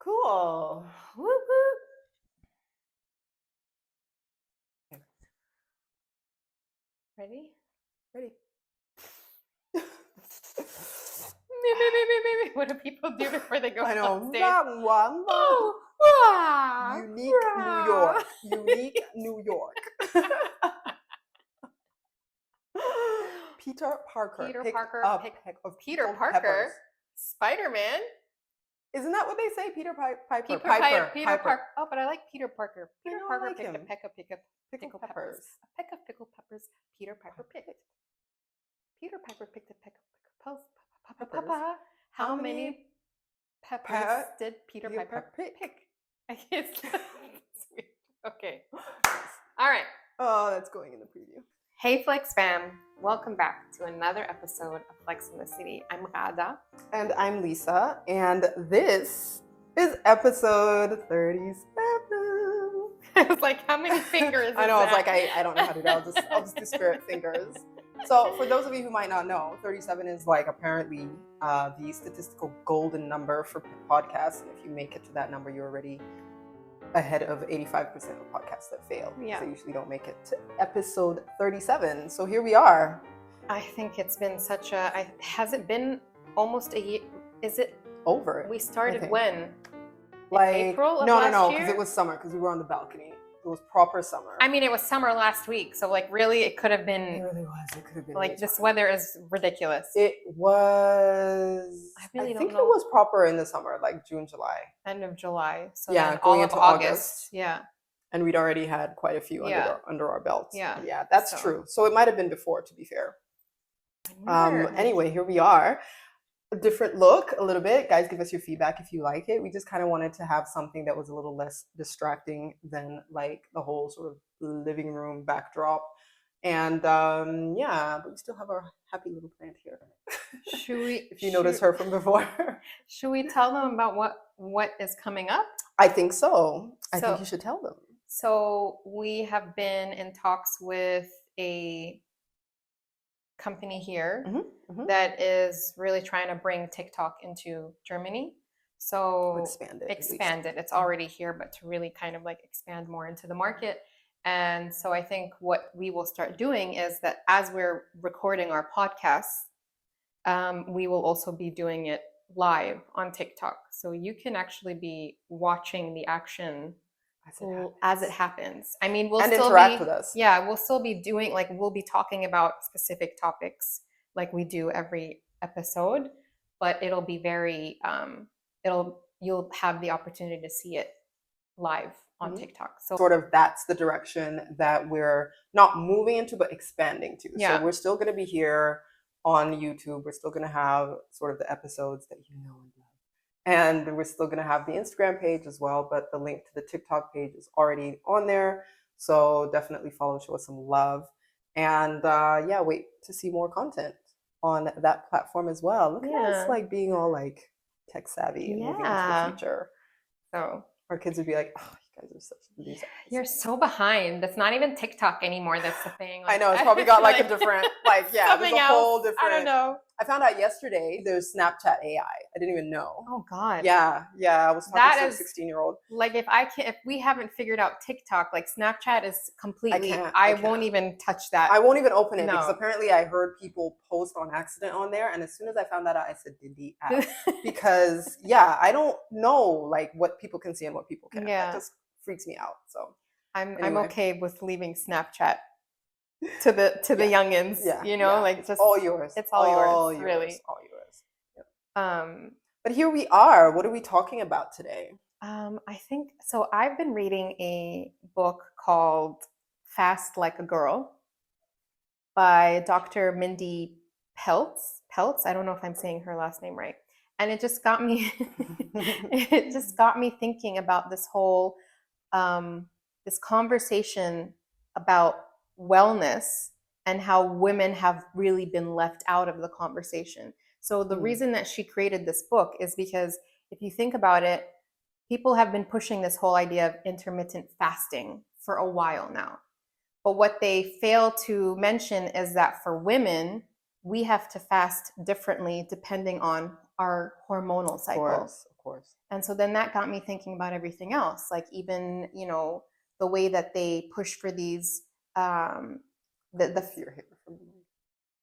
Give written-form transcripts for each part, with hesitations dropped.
Cool. Whoop, whoop. Okay. Ready? Ready. Me. What do people do before they go I know. on stage? One. Oh, wah, Unique New wah. York. Unique New York. Peter Parker. Peter picked Parker up picked- peck of Peter pickled Parker, peppers. Spider-Man. Isn't that what they say? Peter Piper. Peter Piper. Parker. Oh, but I like Peter Parker. Peter know, I Parker like picked a him. peck of pickled peppers. A peck of pickled peppers. Peter Piper picked. Peter Piper picked a peck of Peppers. peppers. How many peppers did Peter Piper pick? I guess that's weird. Okay. All right. Oh, that's going in the preview. Hey Flex fam, welcome back to another episode of Flex in the City. I'm Rada. And I'm Lisa, and this is episode 37. I was like, how many fingers? I know, is I was that? like, I don't know how to do that. I'll just do spirit fingers. So for those of you who might not know, 37 is like apparently the statistical golden number for podcasts. And if you make it to that number, you're already ahead of 85% of podcasts that fail. Yeah. They usually don't make it to episode 37. So here we are. I think it's been has it been almost a year? Is it Over. We started think. when? Like April of no, last because year? it was summer because we were on the balcony. It was proper summer. I mean, it was summer last week, so like really it could have It been really was. It could have been like any this time. weather is ridiculous. It was. I really don't think know. it was proper in the summer, like June, July, End of July. So Yeah, then going all of into August. August. Yeah. and we'd already had quite a few Yeah. under our belts. Yeah. That's So. true. So it might have been before, to be fair. Weird. Anyway, here we are. A different look, a little bit. Guys, give us your feedback if you like it. We just kind of wanted to have something that was a little less distracting than like the whole sort of living room backdrop. And but we still have our happy little plant here. Should we? If you notice her from before. Should we tell them about what is coming up? I think so. I So- think you should tell them. So we have been in talks with a company here Mhm. that is really trying to bring TikTok into Germany. So Expand it. at least. expand it. It's already here, but to really kind of like expand more into the market. And so I think what we will start doing is that as we're recording our podcasts, we will also be doing it live on TikTok. So you can actually be watching the action as it happens. I mean, we'll And still interact be, with us. Yeah, we'll still be doing we'll be talking about specific topics like we do every episode, but it'll be very you'll have the opportunity to see it live on TikTok. So Sort of that's the direction that we're not moving into, but expanding to. Yeah. So we're still going to be here on YouTube. We're still going to have sort of the episodes that you know and love. And we're still going to have the Instagram page as well, but the link to the TikTok page is already on there. So definitely follow, show us some love. And wait to see more content on that platform as well. Look at us like being all like tech savvy and moving into the future. So Our kids would be like, oh, you guys are such losers. you're so behind. That's not even TikTok anymore. That's the thing. I know, it's probably got like a different, there's something a whole else. different. I don't know. I found out yesterday there's Snapchat AI. I didn't even know. Oh God. Yeah. I was talking to a 16-year-old. Like if we haven't figured out TikTok, like Snapchat is completely. I won't even touch that. I won't even open it No. because apparently I heard people post on accident on there, and as soon as I found that out, I said delete app because I don't know like what people can see and what people can't. Yeah. That just freaks me out. So I'm Anyway. okay with leaving Snapchat to the youngins. Like just all yours. It's all yours, really. All yours. Um, But here we are. What are we talking about today? I think so. I've been reading a book called Fast Like a Girl by Dr. Mindy Peltz. I don't know if I'm saying her last name right. And it just got me thinking about this whole this conversation about wellness and how women have really been left out of the conversation. So the reason that she created this book is because if you think about it, people have been pushing this whole idea of intermittent fasting for a while now. But what they fail to mention is that for women, we have to fast differently depending on our hormonal cycle. Of course. And so then that got me thinking about everything else, like even, you know, the way that they push for these, Your hair from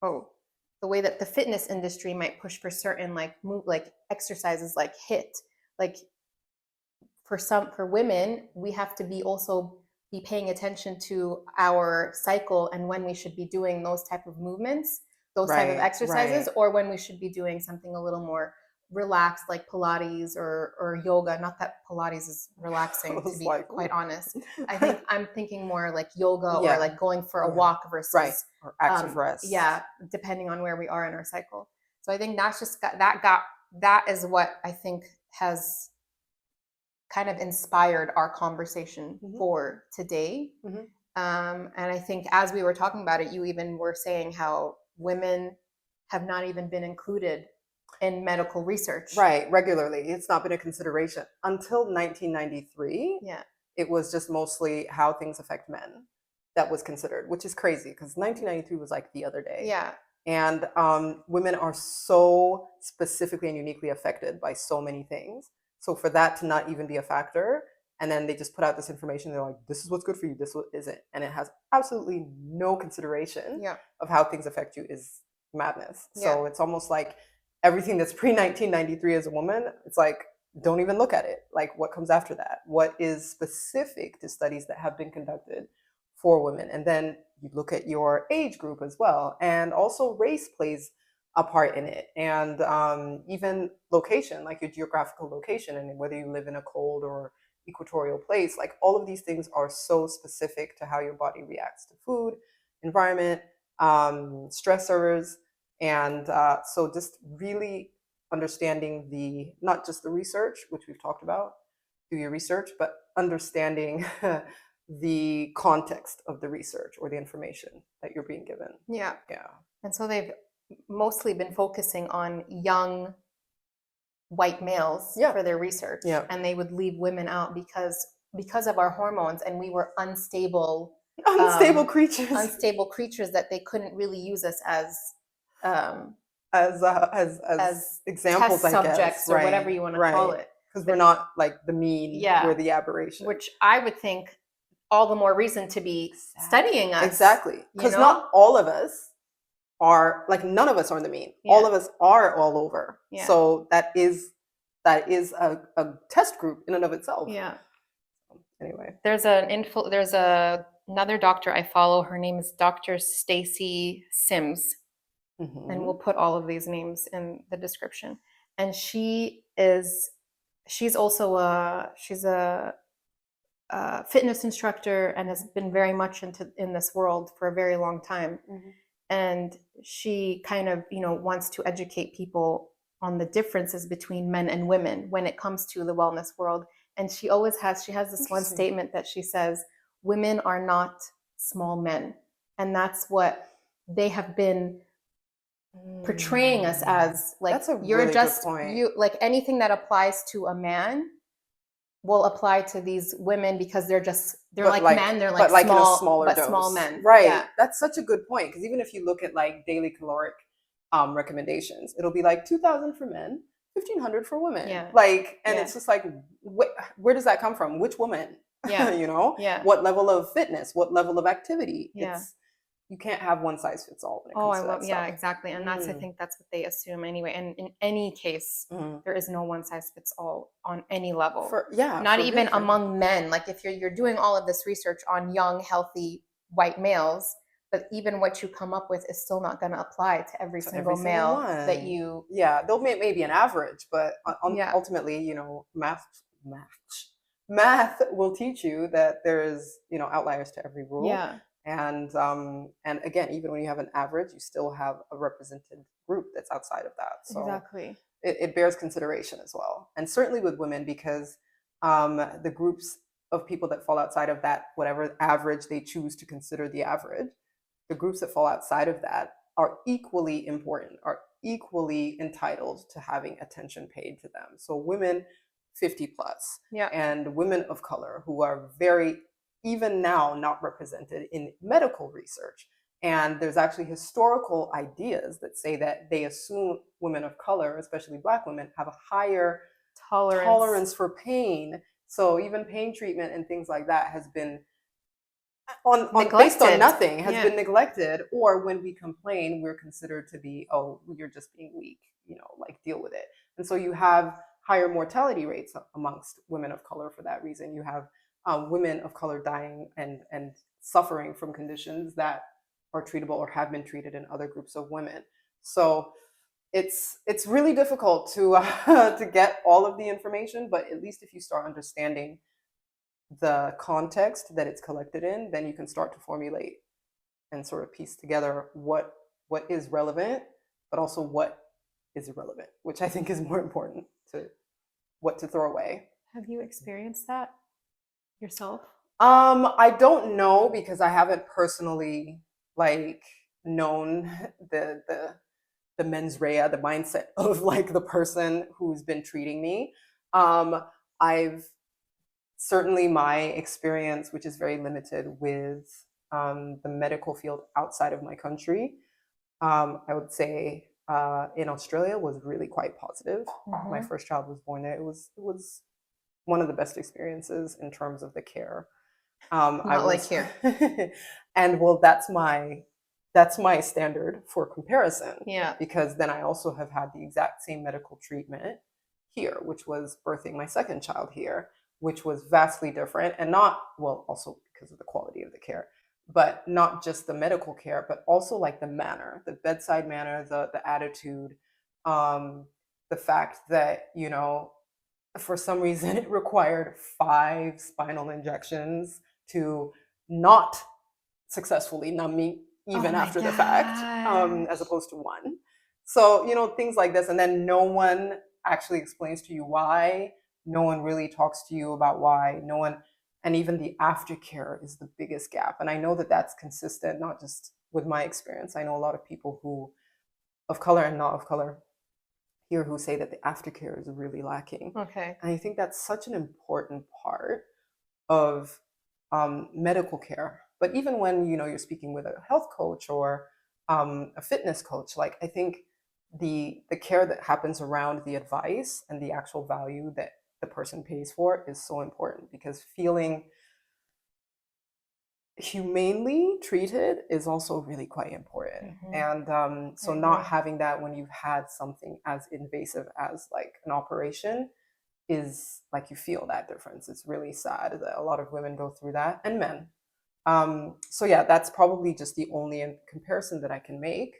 oh, the way that the fitness industry might push for certain like exercises like HIIT, like for women, we have to be paying attention to our cycle and when we should be doing those type of movements, those type of right, exercises, right. or when we should be doing something a little more relaxed like Pilates or yoga. Not that Pilates is I relaxing, to was be like, quite ooh. honest. I think I'm thinking more like yoga or Yeah, like going for a yeah, walk right. versus Or active rest. yeah, depending on where we are in our cycle. So I think that's just that is what I think has kind of inspired our conversation Mm-hmm. for today. Mm-hmm. And I think as we were talking about it, you even were saying how women have not even been included in medical research. Right, regularly. It's not been a consideration. Until 1993, Yeah. it was just mostly how things affect men that was considered, which is crazy because 1993 was like the other day. Yeah. And women are so specifically and uniquely affected by so many things. So for that to not even be a factor, and then they just put out this information, they're like, this is what's good for you, this what isn't. And it has absolutely no consideration Yeah. of how things affect you is madness. So Yeah. it's almost like everything that's pre 1993 as a woman, it's like, don't even look at it. Like, what comes after that? What is specific to studies that have been conducted for women? And then you look at your age group as well. And also, race plays a part in it. And even location, like your geographical location, and whether you live in a cold or equatorial place, like all of these things are so specific to how your body reacts to food, environment, stressors. And so just really understanding the not just the research, which we've talked about, do your research, but understanding the context of the research or the information that you're being given. Yeah. Yeah. And so they've mostly been focusing on young white males Yeah. for their research. Yeah. And they would leave women out because of our hormones, and we were unstable creatures that they couldn't really use us as examples, test I subjects guess, or right, whatever you want to call it. because we're not like the mean, Yeah. we're the aberration. Which I would think all the more reason to be studying us. Exactly. Because not all of us are like, none of us are the mean. Yeah. All of us are all over. Yeah. So that is a test group in and of itself. Yeah. Anyway, there's another doctor I follow. Her name is Dr. Stacy Sims. mm-hmm. And we'll put all of these names in the description. And she's also she's a fitness instructor and has been very much in this world for a very long time. Mm-hmm. And she kind of, wants to educate people on the differences between men and women when it comes to the wellness world. And she has this one statement that she says, women are not small men. And that's what they have been portraying us as. Like, that's a you're really just good point. you, like anything that applies to a man will apply to these women because they're like men, they're like small, in a smaller dose. Small men. Right. Yeah. That's such a good point, because even if you look at like daily caloric recommendations, it'll be like 2,000 for men, 1,500 for women. Yeah. Like, and Yeah. it's just like, where does that come from? Which woman? Yeah. Yeah. What level of fitness? What level of activity? Yeah. You can't have one size fits all when it comes to that stuff. Yeah, exactly. And I think that's what they assume anyway. And in any case, there is no one size fits all on any level. Not even among men. Like, if you're doing all of this research on young, healthy white males, but even what you come up with is still not going to apply to every single male that you. Yeah, they'll make maybe an average, but ultimately, math will teach you that there's outliers to every rule. Yeah. And again, even when you have an average, you still have a represented group that's outside of that. So exactly, it bears consideration as well, and certainly with women, because the groups of people that fall outside of that, whatever average they choose to consider the average, the groups that fall outside of that are equally important, are equally entitled to having attention paid to them. So women 50 plus, and women of color who are very, even now, not represented in medical research. And there's actually historical ideas that say that they assume women of color, especially Black women, have a higher tolerance for pain. So even pain treatment and things like that has been on based on nothing, has been neglected. Or when we complain, we're considered to be, oh, you're just being weak, like deal with it. And so you have higher mortality rates amongst women of color for that reason. You have women of color dying and suffering from conditions that are treatable or have been treated in other groups of women. So it's really difficult to to get all of the information, but at least if you start understanding the context that it's collected in, then you can start to formulate and sort of piece together what is relevant, but also what is irrelevant, which I think is more important to what to throw away. Have you experienced that yourself? I don't know, because I haven't personally like known the mens rea, the mindset of like the person who's been treating me. I've certainly my experience, which is very limited with the medical field outside of my country, I would say in Australia was really quite positive. Mm-hmm. My first child was born there. It was one of the best experiences in terms of the care. Not like here. And well, that's my standard for comparison. Yeah. Because then I also have had the exact same medical treatment here, which was birthing my second child here, which was vastly different, and not, well, also because of the quality of the care, but not just the medical care, but also like the manner, the bedside manner, the attitude, the fact that, for some reason it required 5 spinal injections to not successfully numb me even after the fact, as opposed to 1. So, things like this. And then no one actually explains to you why. No one really talks to you about why. No one, and even the aftercare is the biggest gap. And I know that that's consistent, not just with my experience. I know a lot of people who, of color and not of color, here who say that the aftercare is really lacking. Okay. And I think that's such an important part of medical care. But even when you're speaking with a health coach or a fitness coach, like I think the care that happens around the advice and the actual value that the person pays for is so important, because feeling humanely treated is also really quite important. Mm-hmm. And so not having that when you've had something as invasive as like an operation is like, you feel that difference. It's really sad that a lot of women go through that, and men. So yeah, that's probably just the only comparison that I can make.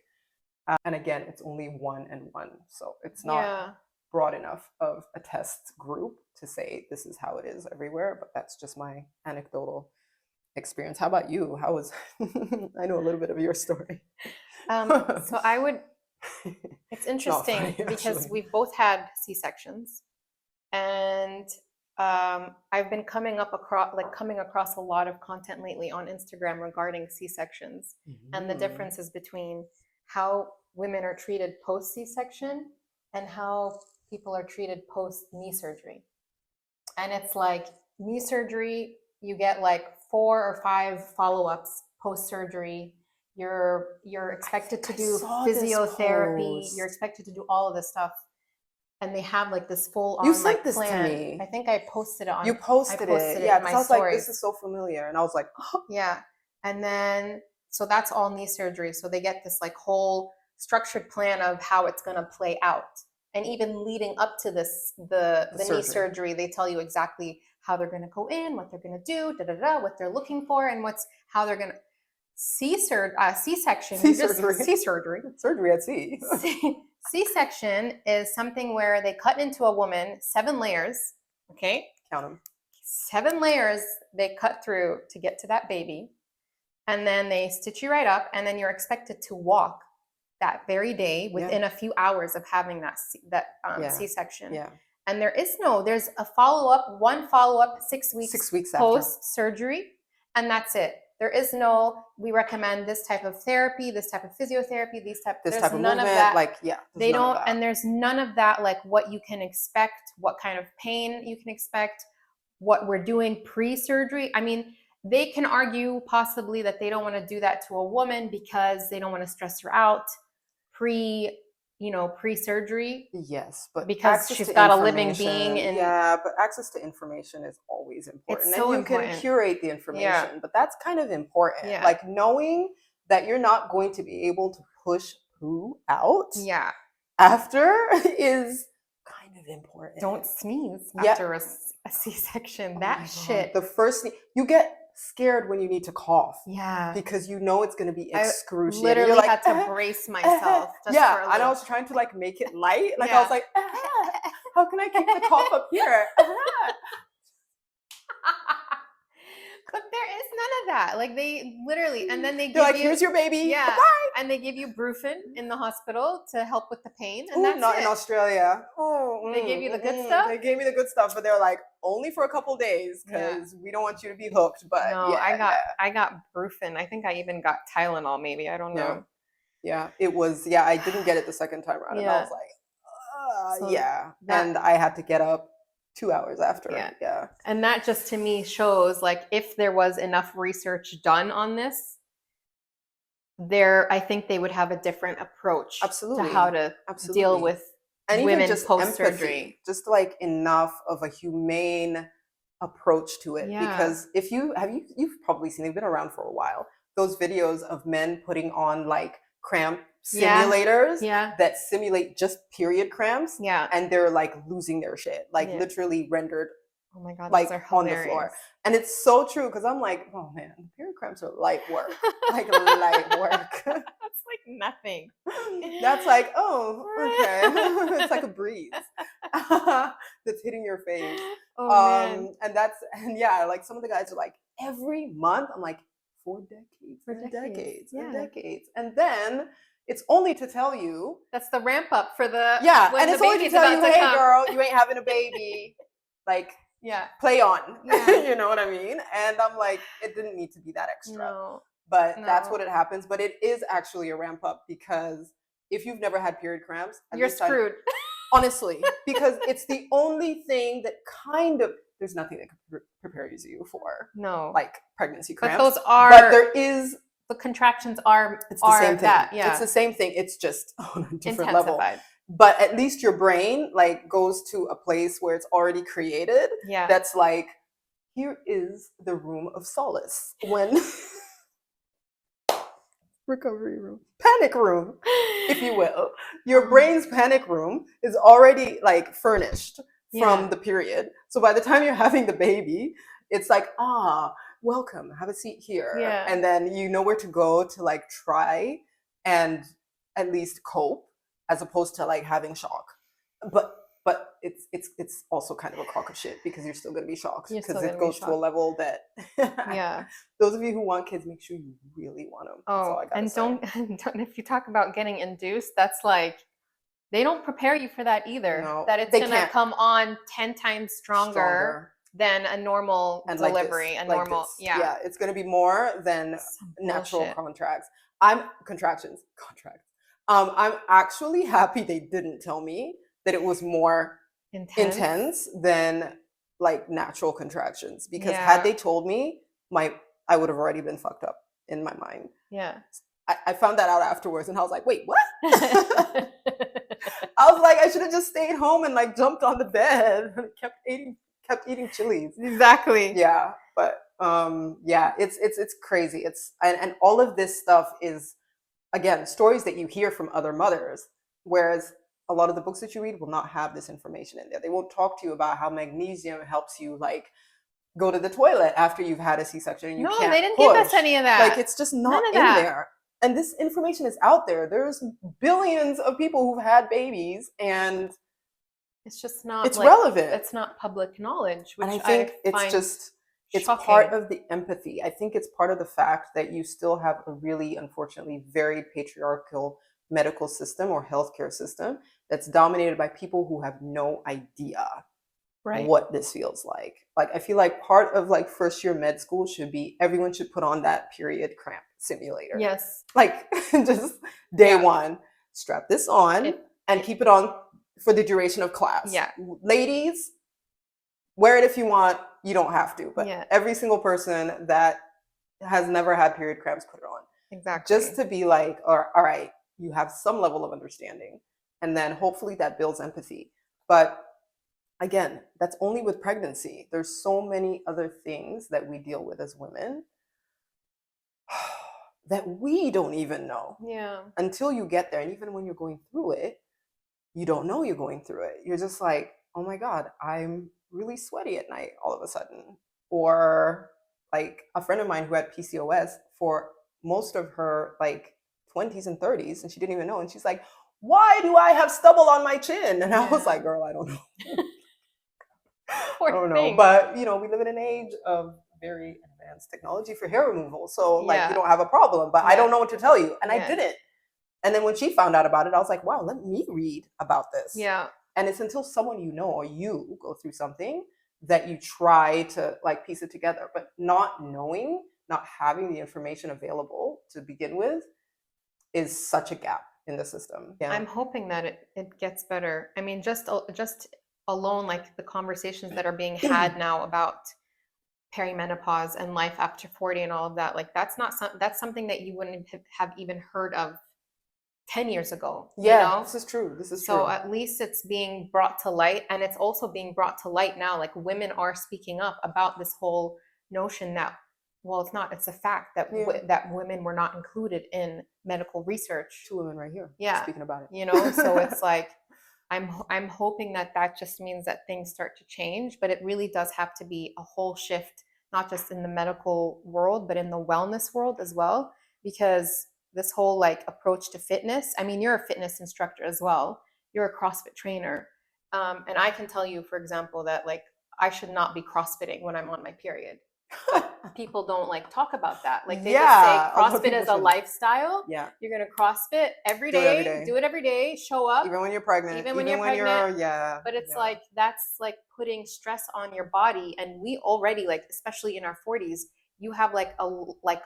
And again, it's only 1 and 1. So it's not broad enough of a test group to say this is how it is everywhere, but that's just my anecdotal experience. How about you? How was I know a little bit of your story. So I would, it's interesting funny, because actually. we've both had C-sections, and I've been coming across a lot of content lately on Instagram regarding C-sections and the differences between how women are treated post C-section and how people are treated post knee surgery. And it's like, knee surgery, you get like 4 or 5 follow-ups post surgery. You're expected to do physiotherapy. You're expected to do all of this stuff. And they have like this full on You sent like this plan. to me. I think I posted it on. You posted it. Yeah, because I was like, this is so familiar. And I was like, oh. Yeah. And then, so that's all knee surgery. So they get this like whole structured plan of how it's going to play out. And even leading up to this, the knee surgery, they tell you exactly how they're going to go in, what they're going to do, what they're looking for, and how they're going to C-section. Surgery at sea. C-section is something where they cut into a woman 7 layers. Okay, count them. 7 layers they cut through to get to that baby, and then they stitch you right up, and then you're expected to walk that very day within a few hours of having that C-section. Yeah. And there's a follow-up, 1 follow-up 6 weeks, 6 weeks post-surgery, and that's it. There is no, we recommend this type of therapy, this type of physiotherapy, this type of movement. Of that. Like, they don't, and there's none of that, like what you can expect, what kind of pain you can expect, what we're doing pre-surgery. I mean, they can argue possibly that they don't want to do that to a woman because they don't want to stress her out pre-surgery Yes, but because access she's to got a living being, information, and yeah, but access to information is always it's important. And so you can important. curate the Yeah. information, but that's kind of important. Yeah. Like knowing that you're not going to be able to push poo out Yeah. after is kind of important. Don't sneeze Yeah. after a C-section. Oh That my God. shit. The first thing you get scared when you need to cough Yeah. because you know it's going to be I excruciating. literally You're like, had to brace myself just yeah, for a and I little. was trying to like make it light. Like I Yeah. was like, how can I keep the cough up here? But there is none of that. Like they literally, and then they They're give like, you, here's your baby. yeah, Bye. and they give you Brufen in the hospital to help with the pain, and Ooh, that's not it. in Australia. Oh, They give you the good stuff? They gave me the good stuff, but they're like only for a couple days because we don't want you to be hooked. But No, yeah, I got Brufen. I think I even got Tylenol. Maybe, I don't know. yeah, it was. Yeah, I didn't get it the second time around, and I Yeah. was like, So yeah, that- and I had to get up 2 hours after. Yeah. And that just to me shows like if there was enough research done on this, I think they would have a different approach Absolutely. to how to Absolutely. deal with and women even just post-surgery. empathy, just like enough of a humane approach to it. Yeah. Because if you've probably seen, they've been around for a while, those videos of men putting on like cramp simulators that simulate just period cramps, and they're like losing their shit, like literally rendered, oh my God, like those are on the hilarious. floor. And it's so true because I'm like, oh man, period cramps are light work, like light work. That's like nothing. That's like, oh, okay. It's like a breeze that's hitting your face. Oh man. And yeah, like some of the guys are like, every month. I'm like, for decades. And then it's only to tell you that's the ramp up for the and it's only to tell you, hey girl, you ain't having a baby. Like, play on. You know what I mean? And I'm like, it didn't need to be that extra. No. But that's what it happens. But it is actually a ramp up because if you've never had period cramps, you're screwed. Honestly, because it's the only thing that there's nothing that can prepare you for like pregnancy cramps. But there is, the contractions are, it's the same thing. Yeah. It's the same thing. It's just on a different level. But at least your brain like goes to a place where it's already created. Yeah. That's like, here is the room of solace when recovery room, panic room, if you will. Your brain's panic room is already like furnished from the period. So by the time you're having the baby, it's like, welcome, have a seat here. Yeah. And then you know where to go to like try and at least cope, as opposed to like having shock. But it's also kind of a crock of shit because you're still going to be shocked because it goes to a level that those of you who want kids, make sure you really want them. And don't if you talk about getting induced, that's like they don't prepare you for that either. No, that it's going to come on 10 times stronger than a normal delivery. It's going to be more than natural contracts. Contractions. I'm actually happy they didn't tell me that it was more intense than like natural contractions, because had they told me, I would have already been fucked up in my mind. Yeah. I found that out afterwards and I was like, wait, what? I was like, I should have just stayed home and like jumped on the bed and kept eating chilies. Exactly. Yeah. But it's crazy. And all of this stuff is, again, stories that you hear from other mothers, whereas a lot of the books that you read will not have this information in there. They won't talk to you about how magnesium helps you like go to the toilet after you've had a C-section and you can't they didn't push. give us any of that. Like, it's just not in there. And this information is out there. There's billions of people who've had babies, and it's just not, it's relevant. It's not public knowledge, which and I think it's part of the empathy. I think it's part of the fact that you still have a really, unfortunately, very patriarchal medical system or healthcare system that's dominated by people who have no idea what this feels like. Like, I feel like part of like first year med school should be everyone should put on that period cramp simulator. Yes. Like, just day one, strap this on and keep it on for the duration of class. Yeah. Ladies, wear it if you want. You don't have to. But every single person that has never had period cramps, put it on. Exactly. Just to be like, all right, you have some level of understanding And then hopefully that builds empathy. But again, that's only with pregnancy. There's so many other things that we deal with as women that we don't even know until you get there. And even when you're going through it, you don't know you're going through it. You're just like, oh my God, I'm really sweaty at night all of a sudden. Or like a friend of mine who had PCOS for most of her like 20s and 30s, and she didn't even know. And she's like, why do I have stubble on my chin? And I was like, girl, I don't know. I don't know. But, you know, we live in an age of very advanced technology for hair removal. So like, you don't have a problem, but I don't know what to tell you. And I didn't. And then when she found out about it, I was like, wow, let me read about this. Yeah. And it's until someone you know or you go through something that you try to like piece it together. But not knowing, not having the information available to begin with is such a gap in the system. Yeah. I'm hoping that it gets better. I mean, just alone, like the conversations that are being had now about perimenopause and life after 40 and all of that, like that's something that you wouldn't have even heard of 10 years ago. Yeah, you know? This is true. So at least it's being brought to light, and it's also being brought to light now. Like women are speaking up about this whole notion that, well, it's a fact that that women were not included in medical research. 2 women right here speaking about it. You know, so it's like, I'm hoping that just means that things start to change, but it really does have to be a whole shift, not just in the medical world, but in the wellness world as well, because this whole like approach to fitness. I mean, you're a fitness instructor as well. You're a CrossFit trainer. And I can tell you, for example, that like I should not be CrossFitting when I'm on my period. People don't like talk about that. Like they just say CrossFit is a lifestyle. Yeah. You're going to CrossFit every day, do it every day, show up. Even when you're pregnant. Even when you're pregnant. But it's like, that's like putting stress on your body. And we already, like, especially in our 40s, you have like a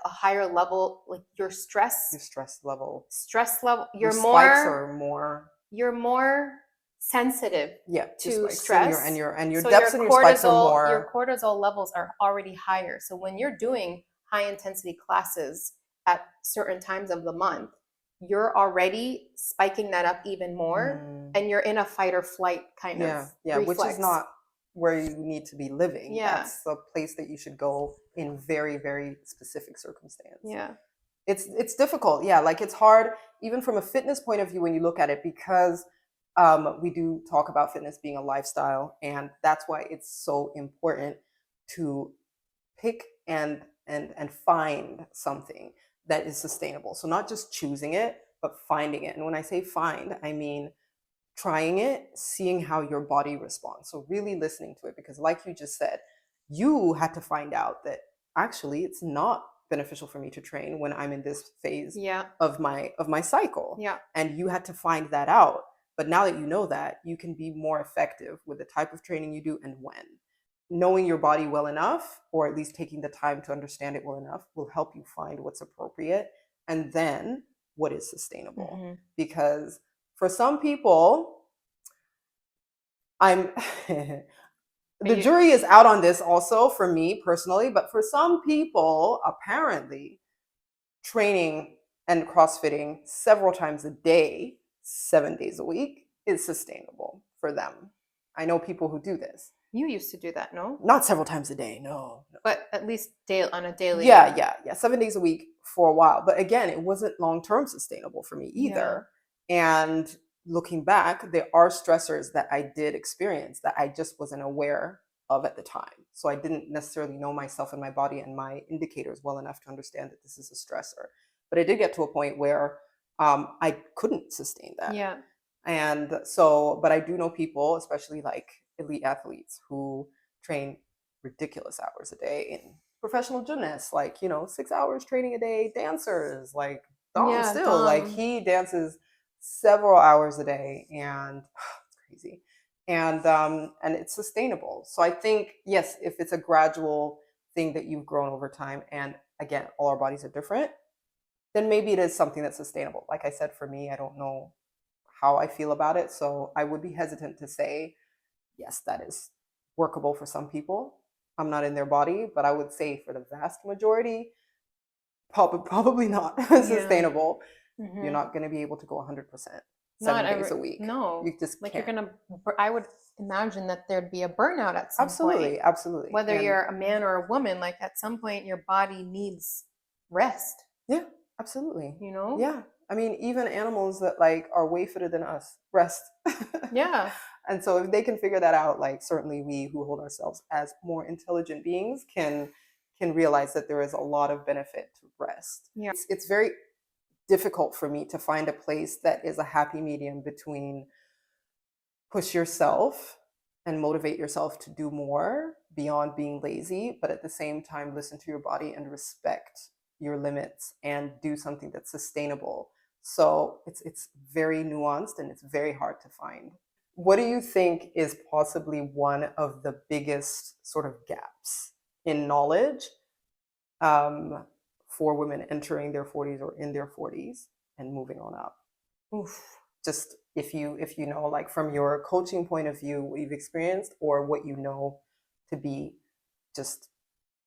higher level, like your stress level, you're more sensitive to stress, and your depths and your spikes are more. Your cortisol levels are already higher. So when you're doing high intensity classes at certain times of the month, you're already spiking that up even more, and you're in a fight or flight kind of reflex. Which is not where you need to be living. That's the place that you should go in very, very specific circumstance. It's difficult. Like it's hard even from a fitness point of view when you look at it, because we do talk about fitness being a lifestyle, and that's why it's so important to pick and find something that is sustainable. So not just choosing it, but finding it. And when I say find, I mean trying it, seeing how your body responds. So really listening to it, because like you just said, you had to find out that actually it's not beneficial for me to train when I'm in this phase of my cycle. And you had to find that out. But now that you know that, you can be more effective with the type of training you do and when. Knowing your body well enough, or at least taking the time to understand it well enough, will help you find what's appropriate and then what is sustainable. Because for some people, the jury is out on this also for me personally, but for some people, apparently, training and CrossFitting several times a day, 7 days a week, is sustainable for them. I know people who do this. You used to do that, no? Not several times a day, no. But at least on a daily. Yeah. 7 days a week for a while. But again, it wasn't long-term sustainable for me either. And looking back, there are stressors that I did experience that I just wasn't aware of at the time. So I didn't necessarily know myself and my body and my indicators well enough to understand that this is a stressor. But I did get to a point where I couldn't sustain that. And so, but I do know people, especially like elite athletes, who train ridiculous hours a day, and professional gymnasts, like, 6 hours training a day, dancers, like Dom, like he dances several hours a day, and it's crazy. And it's sustainable. So I think, yes, if it's a gradual thing that you've grown over time, and again, all our bodies are different, then maybe it is something that's sustainable. Like I said, for me, I don't know how I feel about it. So I would be hesitant to say, yes, that is workable for some people. I'm not in their body, but I would say for the vast majority, probably not sustainable. You're not going to be able to go 100%. 7 days a week. No, You just like can't. I would imagine that there'd be a burnout at some Absolutely, point. absolutely. Whether And you're a man or a woman, like at some point your body needs rest, yeah, absolutely. you know? Yeah. I mean, even animals that like are way fitter than us rest. Yeah. And so if they can figure that out, like certainly we who hold ourselves as more intelligent beings can realize that there is a lot of benefit to rest. Yeah. It's very difficult for me to find a place that is a happy medium between push yourself and motivate yourself to do more beyond being lazy, but at the same time listen to your body and respect your limits and do something that's sustainable. So it's very nuanced and it's very hard to find. What do you think is possibly one of the biggest sort of gaps in knowledge for women entering their 40s or in their 40s and moving on up? Oof. Just if you know, like from your coaching point of view, what you've experienced or what you know to be just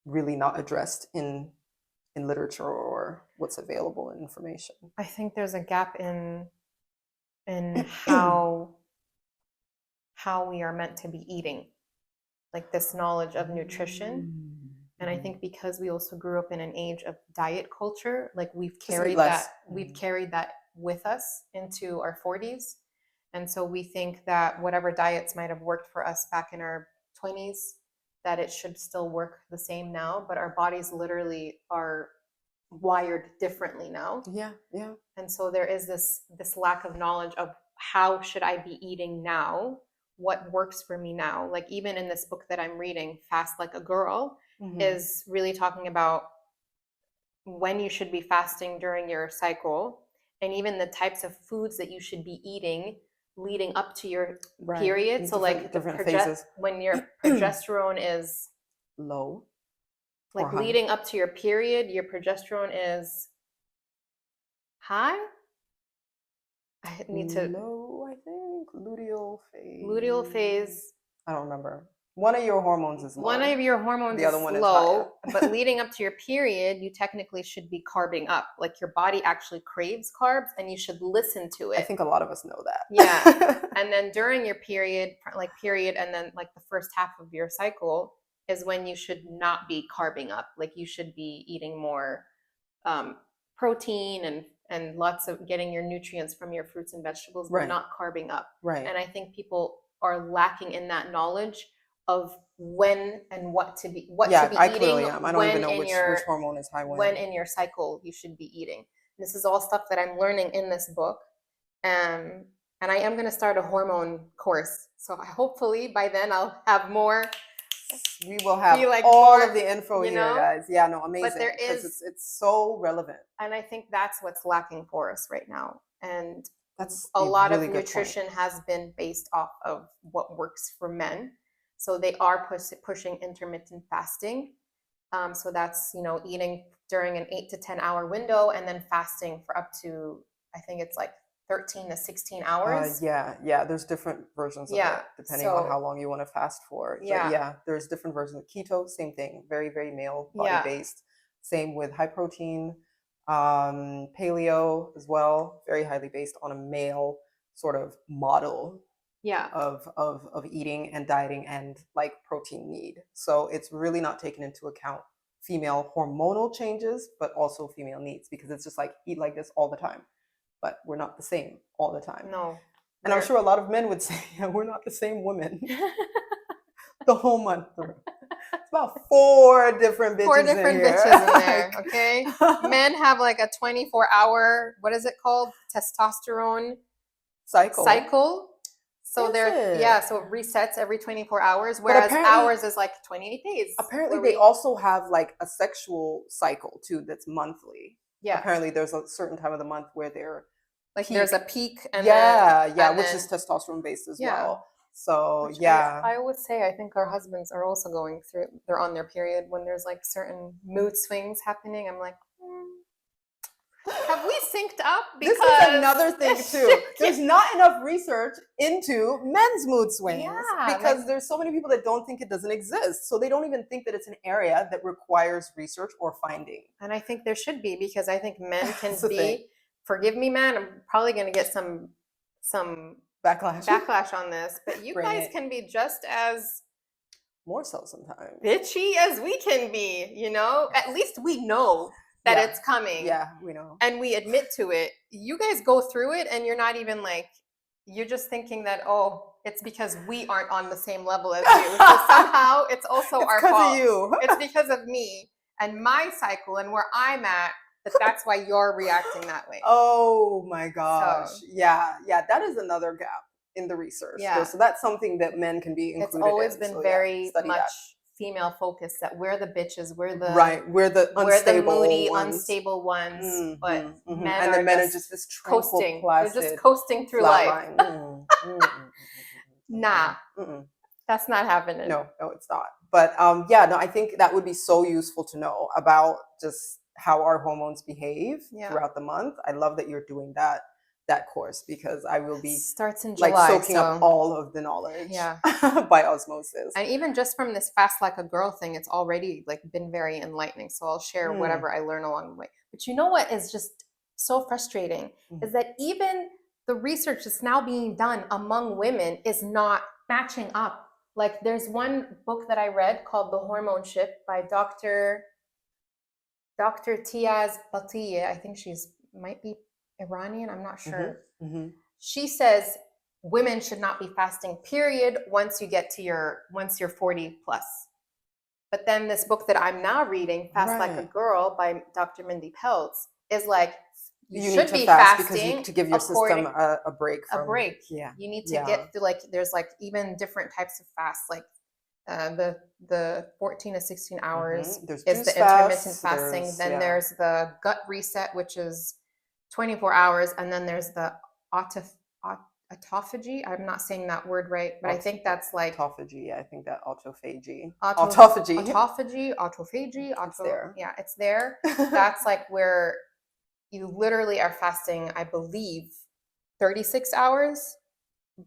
really not addressed in literature or what's available in information. I think there's a gap in how we are meant to be eating, like this knowledge of nutrition. And I think because we also grew up in an age of diet culture, like we've carried that with us into our 40s. And so we think that whatever diets might have worked for us back in our 20s, that it should still work the same now, but our bodies literally are wired differently now. Yeah, yeah. And so there is this lack of knowledge of how should I be eating now? What works for me now? Like even in this book that I'm reading, Fast Like a Girl, is really talking about when you should be fasting during your cycle and even the types of foods that you should be eating leading up to your period. So like different phases. When your progesterone is low, like leading up to your period, your progesterone is high. I need to low, I think. Luteal phase. I don't remember. One of your hormones is low. One of your hormones the other one low, is but leading up to your period, you technically should be carbing up. Like your body actually craves carbs and you should listen to it. I think a lot of us know that. Yeah. And then during your period, and then like the first half of your cycle is when you should not be carbing up. Like you should be eating more protein and lots of getting your nutrients from your fruits and vegetables, but not carbing up. Right. And I think people are lacking in that knowledge of when and what to be eating. I clearly am. I don't even know which hormone is high when in your cycle you should be eating. This is all stuff that I'm learning in this book. And I am going to start a hormone course. So hopefully by then I'll have more. We will have all of the info here, guys. Yeah, no, amazing. But there is, it's so relevant. And I think that's what's lacking for us right now. And that's a lot of nutrition has been based off of what works for men. So they are pushing intermittent fasting. So that's, eating during an 8 to 10 hour window and then fasting for up to, I think it's like 13 to 16 hours. Yeah. There's different versions of it depending on how long you want to fast for. Yeah. But yeah, there's different versions. Keto, same thing. Very, very male body based. Same with high protein. Paleo as well. Very highly based on a male sort of model of eating and dieting and like protein need. So it's really not taken into account female hormonal changes, but also female needs, because it's just like eat like this all the time. But we're not the same all the time. No. And I'm sure a lot of men would say, yeah, we're not the same women the whole month through. It's about 4 different bitches in there, okay? Men have like a 24-hour, what is it called? Testosterone cycle. So so it resets every 24 hours, whereas ours is like 28 days. Apparently they also have like a sexual cycle too that's monthly. Yeah. Apparently there's a certain time of the month where they're like peak. There's a peak and which is testosterone based as well. So I always say I think our husbands are also going through, they're on their period when there's like certain mood swings happening. I'm like, have we synced up? Because this is another thing too. There's not enough research into men's mood swings because there's so many people that don't think it doesn't exist. So they don't even think that it's an area that requires research or finding. And I think there should be, because I think men can be, forgive me, man, I'm probably going to get some some Backlash. on this, but you Bring guys it. can be just as More so sometimes. bitchy as we can be, you know? At least we know that Yeah. it's coming. Yeah, we know. And we admit to it. You guys go through it and you're not even like, you're just thinking that, oh, it's because we aren't on the same level as you. So somehow it's also It's our 'cause fault. of you. It's because of me and my cycle and where I'm at, that's why you're reacting that way. Oh my gosh. So, Yeah. That is another gap in the research. Yeah. So that's something that men can be included it's always in. been So, very study much that. female focused, that we're the bitches, we're the Right. We're the unstable moody, ones. unstable ones, but men and the are men are just just this tranquil, coasting. placid, They're just coasting through flat life. line. Nah, that's not happening. No, it's not. But I think that would be so useful to know about just how our hormones behave throughout the month. I love that you're doing that course, because I will be starts in like July, soaking up all of the knowledge by osmosis. And even just from this fast like a girl thing, it's already like been very enlightening. So I'll share whatever I learn along the way. But you know what is just so frustrating is that even the research that's now being done among women is not matching up. Like there's one book that I read called The Hormone Shift by Dr. Tiaz Batiye. I think might be Iranian. I'm not sure. She says women should not be fasting, period, once you're 40 plus. But then this book that I'm now reading, Fast Like a Girl by Dr. Mindy Peltz, is like, you should need to be fast fasting to give your system a break. Yeah. You need to get through, like, there's like even different types of fasts, like the 14 to 16 hours is the intermittent fasting. Then there's the gut reset, which is 24 hours. And then there's the autophagy. I'm not saying that word right, but I think that's like autophagy. I think that autophagy. It's there. Yeah, it's there. That's like where you literally are fasting, I believe, 36 hours,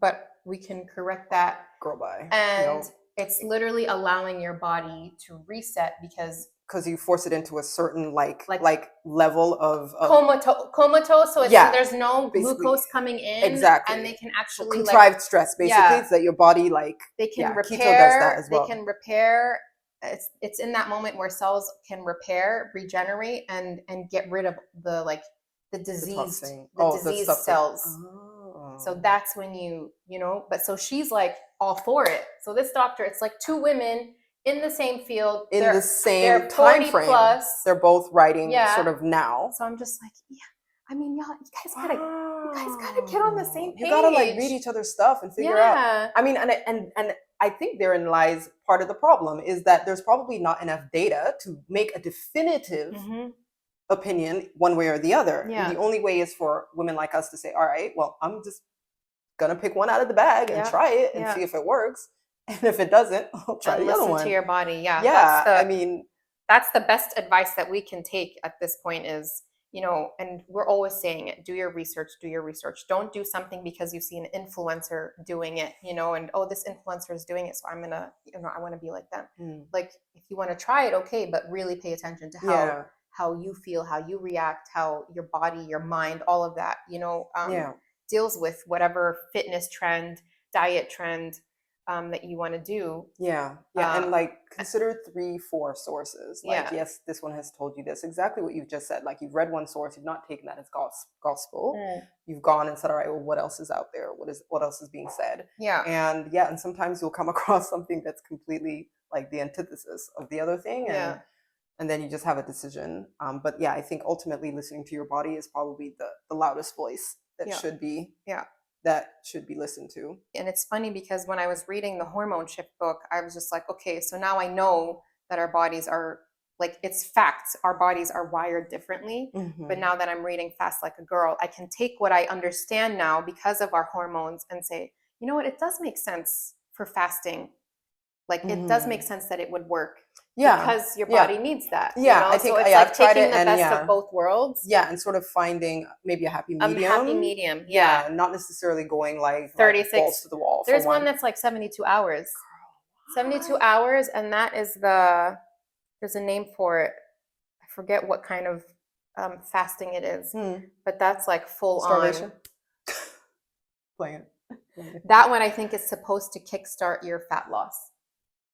but we can correct that. Girl, bye. And it's literally allowing your body to reset because you force it into a certain like level of comatose. So there's no glucose coming in. Exactly. And they can actually contrived stress, basically, so that your body they can repair. Keto does that as well. They can repair. It's in that moment where cells can repair, regenerate, and get rid of the diseased cells. So that's when you know. But so she's like all for it. So this doctor, it's like two women in the same field, in the same time frame. Plus. They're both writing sort of now. So I'm just like, I mean, y'all, you guys gotta get on the same page. You gotta like read each other's stuff and figure out. I mean, and I think therein lies part of the problem, is that there's probably not enough data to make a definitive opinion one way or the other. And the only way is for women like us to say, all right, well, I'm just gonna pick one out of the bag and try it and see if it works. And if it doesn't, I'll try the other one. Listen to your body. Yeah. That's the best advice that we can take at this point is, and we're always saying it, do your research. Don't do something because you see an influencer doing it, and, oh, this influencer is doing it, so I'm going to, I want to be like them. Like, if you want to try it, okay, but really pay attention to how you feel, how you react, how your body, your mind, all of that, deals with whatever fitness trend, diet trend, that you want to do. And like consider 3-4 sources. Like, yes, this one has told you this, exactly what you've just said. Like, you've read one source, you've not taken that as gospel. You've gone and said, all right, well, what else is out there? What else is being said? And sometimes you'll come across something that's completely like the antithesis of the other thing, and then you just have a decision. But I think ultimately listening to your body is probably the loudest voice that should be listened to. And it's funny because when I was reading the Hormone Shift book, I was just like, okay, so now I know that our bodies are like, it's facts. Our bodies are wired differently. But now that I'm reading Fast Like a Girl, I can take what I understand now because of our hormones and say, you know what, it does make sense for fasting. Like, it does make sense that it would work. Because your body needs that. I think so it's I've like tried taking it, the best of both worlds. And sort of finding maybe a happy medium. Not necessarily going like 36 balls to the wall. There's one that's like 72 hours. Girl, 72 hours, and that is there's a name for it. I forget what kind of fasting it is, but that's like full starvation. Playing. That one I think is supposed to kickstart your fat loss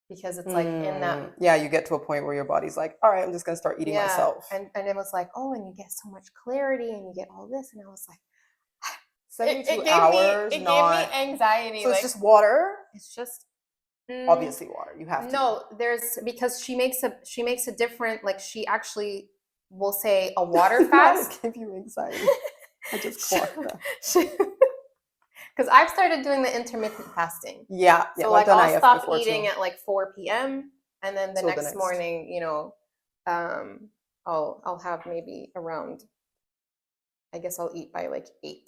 because it's like in that. Yeah, you get to a point where your body's like, all right, I'm just gonna start eating myself. And it was like, oh, and you get so much clarity and you get all this, and I was like, 72 hours. It gave me anxiety. So like, it's just water. it's just Obviously water. You have to. No, there's because she makes a different, like she actually will say a water fast. Give you anxiety. I just clocked that. Because I've started doing the intermittent fasting. Yeah. So like I'll stop eating at like 4 p.m. and then the next morning, you know, I'll have maybe around. I guess I'll eat by like 8.